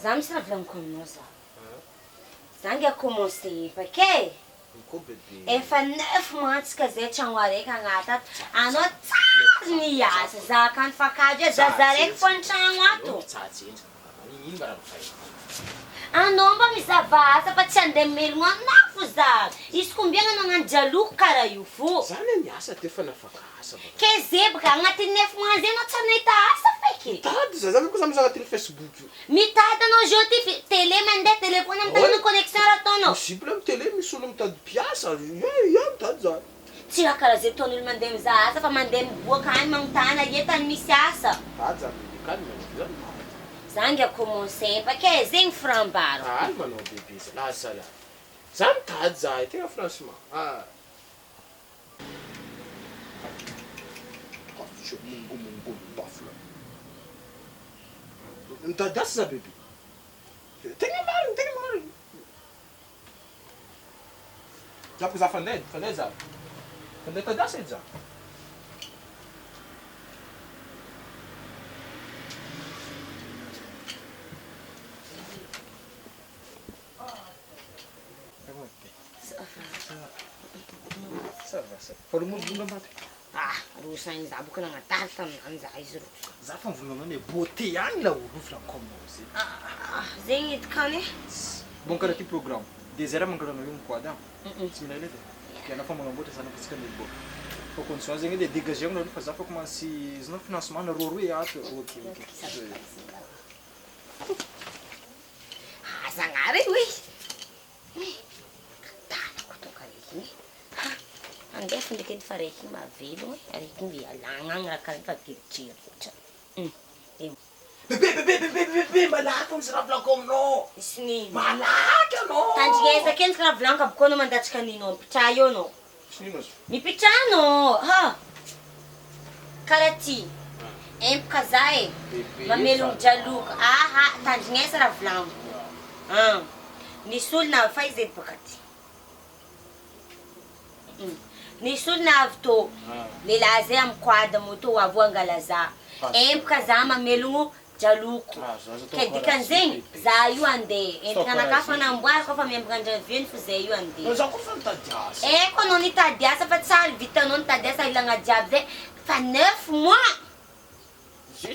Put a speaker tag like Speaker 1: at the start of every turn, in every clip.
Speaker 1: Za misy raha volaniko aminao za. Za ngia commencé paquet. Efa 9 mois ka zay tragno araiky agnaty ato. Anao tsara niasa za akany fakady zaza araiky fô tragno ato. Anao mba mizava asa fa tsy andeha melogno anao fo za. Izy kombiana nagnano jaloko karaha io fo.
Speaker 2: Zany niasa ty efa nafaka asa.
Speaker 1: Ke zebaka agnaty 9 mois zay anao tsy nahita asa feky.
Speaker 2: Tady za zany kosa mizaha agnatin'ny Facebook io.
Speaker 1: Mitady anao zao ty télé mandeha téléphone amin'ny tanana connexion raha ataonao.
Speaker 2: Possible amin'ny télé misy olo mitady mpiasa. Ia mitady zany.
Speaker 1: Tsy raha karaha zay ataon'olo mandeha mizaha asa fa mandeha miboaka any magnontany etany misy asa.
Speaker 2: Tady zany kalme zany.
Speaker 1: Za ngia commencé paquet zegny frambaro.
Speaker 2: Kalma anao bébé za. Lasa la. Za mitady za tegna franchement. Mongo bafla. Mitady asa za bébé. Tegna marigny. Já porque za fandeha za. Fandeha mitady asa edy za. Ça va. Fa romombonga mbaty.
Speaker 1: Rosainy za boka nagnatary tamin'izany za izy rosa.
Speaker 2: Za fa mivonana hoe beauté agny la orofla comme zay.
Speaker 1: Zegny edy kany.
Speaker 2: Bon karaha ty programme. Désert mangalanao io miquad tsy mila ilay dia fa magnamboatra sana fa tsika mboka. Fa condition zegny le dégager aminao fa za fa commencé izy financement na roy ato. OK.
Speaker 1: Zagnary oui. Andefa ndraiky edy fa raiky mavelogno araiky mby alagna raha karaha fageritrery fotra.
Speaker 2: Bébé malaky misy raha volaniko aminao.
Speaker 1: Isy nino?
Speaker 2: Malaky anao.
Speaker 1: Tandrignezaka endriky raha volaniko aboko anao mandatsika ninao mipitra eo anao.
Speaker 2: Sinino azo?
Speaker 1: Mipitra anao. Karaha ty. Empaka za e. Mamelogno jaloko. Tandrignesa raha volaniko. Nisy olo navy izy edy baka ty. Nisy olo navy tô. Lehilahy zay amin'ny quad moto avy angala za. Empaka za mamelogno jaloko. Ke dikan'izegny za io andeha. Entina anakahy fa namboariko fa miambina andraveny fo zay io andeha.
Speaker 2: Za koa fa mitady asa.
Speaker 1: Eko anao nitady asa fa tsara vitanao nitady asa ilagna jiaby zay. Fa 9 mois.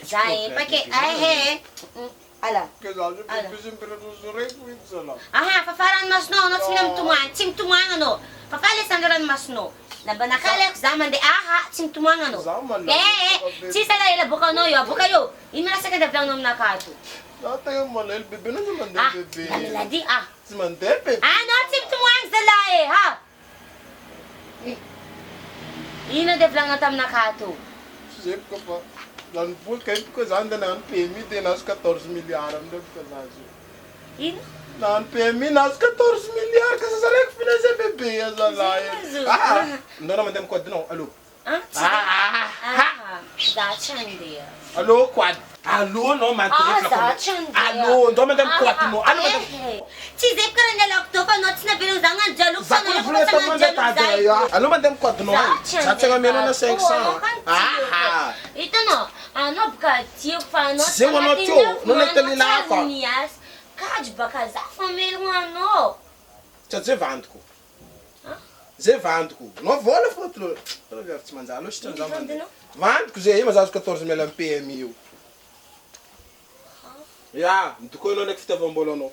Speaker 1: Za empaka e. Ala. Fa farany masonao anao tsy mila mitomagna. Tsy mitomagna anao. Fa falesandra ranomasonao. Lamba nakaleko za mandeha tsy mitomagna anao. Tsisy ala ela boka anao io aboka io. Ino rasaka davlanao aminakahy to?
Speaker 2: Za tegna malahelo bébé na mandeha bébé.
Speaker 1: Maladi
Speaker 2: Tsy mandeha bébé.
Speaker 1: Anao tsy mitomagna zalahy e. Ino davlanao taminakahy to?
Speaker 2: Zay boka fa lany boka boka za andeha nagnano PMI dia nahazo 14 milliards amin'ireo boka za zio.
Speaker 1: Ino?
Speaker 2: Nagnano PMI nahazo 14 milliards ka za raiky financé bébé zalahy. Ndona mandeha mikodinao. Allô?
Speaker 1: Za tsy andeha.
Speaker 2: Allô quad? Allô non mandeha.
Speaker 1: Za tsy andeha.
Speaker 2: Allô ndona mandeha mikodinao. Allô mandeha.
Speaker 1: Tsy zay karaha nialako tao fa anao tsy navelogno za agnano jaloko fa anao efa tsy agnano jaloko za.
Speaker 2: Allô mandeha mikodinao. Za tsy agnameno na 500.
Speaker 1: Hitanao, anao boka tiako fa anao
Speaker 2: Zay ho anao teo, no nahita fa.
Speaker 1: niasa. Kajy baka za fa melogno anao.
Speaker 2: Zay vandiko. Zay vandiko. Nao vola fô tlo. Tro viavy tsy manjary loatra tran za mandeha. Vandiko zay mazazo 14 000 amin'ny PMI io. Ya, midikoinao ndraiky fitaovam-bola anao.